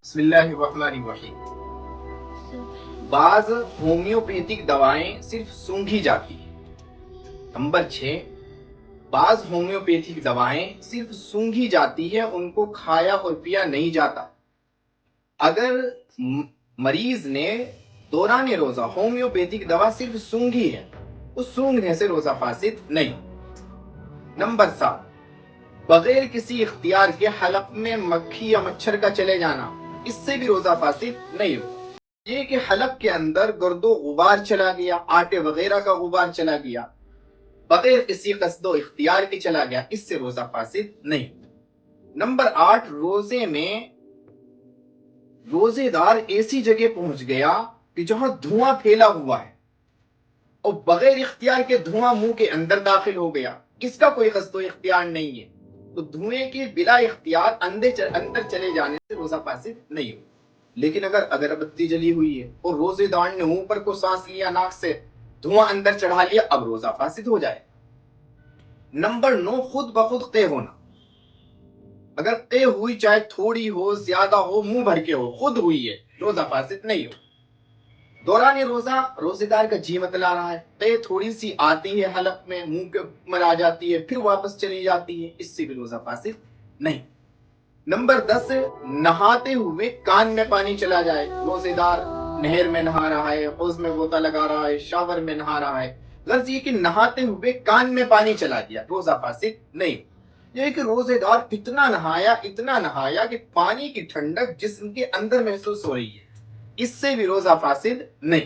بسم اللہ الرحمن الرحیم۔ بعض ہومیوپیتھک دوائیں صرف سونگھی جاتی ہیں۔ نمبر 6، بعض ہومیوپیتھک دوائیں صرف سونگھی جاتی ہے، ان کو کھایا اور پیا نہیں جاتا۔ اگر مریض نے دوران روزہ ہومیوپیتھک دوا صرف سونگھی ہے، اس سونگھنے سے روزہ فاسد نہیں۔ نمبر 7، بغیر کسی اختیار کے حلق میں مکھی یا مچھر کا چلے جانا، اس سے بھی روزہ فاسد نہیں ہوتا۔ یہ کہ حلق کے اندر گرد و غبار چلا گیا، آٹے وغیرہ کا غبار چلا گیا، بغیر کسی قصد و اختیار کے چلا گیا، اس سے روزہ فاسد نہیں۔ نمبر 8، روزے میں روزے دار ایسی جگہ پہنچ گیا کہ جہاں دھواں پھیلا ہوا ہے اور بغیر اختیار کے دھواں منہ کے اندر داخل ہو گیا، اس کا کوئی قصد و اختیار نہیں ہے، تو دھوئیں کے بلا اختیار اندر چلے جانے سے روزہ فاسد نہیں ہو۔ لیکن اگر اگربتی جلی ہوئی ہے اور روزے دار نے اوپر کو سانس لیا، ناک سے دھواں اندر چڑھا لیا، اب روزہ فاسد ہو جائے۔ نمبر 9، خود بخود قے ہونا۔ اگر قے ہوئی چاہے تھوڑی ہو، زیادہ ہو، منہ بھر کے ہو، خود ہوئی ہے، روزہ فاسد نہیں ہو۔ دوران روزہ روزے دار کا جی متلا رہا ہے، قے تھوڑی سی آتی ہے حلق میں، منہ کے مر آ جاتی ہے، پھر واپس چلی جاتی ہے، اس سے بھی روزہ فاسد نہیں۔ نمبر 10، نہاتے ہوئے کان میں پانی چلا جائے۔ روزے دار نہر میں نہا رہا ہے، حوض میں غوطہ لگا رہا ہے، شاور میں نہا رہا ہے، غرض یہ کہ نہاتے ہوئے کان میں پانی چلا دیا، روزہ فاسد نہیں۔ یہ کہ روزے دار اتنا نہایا کہ پانی کی ٹھنڈک جسم کے اندر محسوس ہو رہی ہے، اس سے بھی روزہ فاسد نہیں۔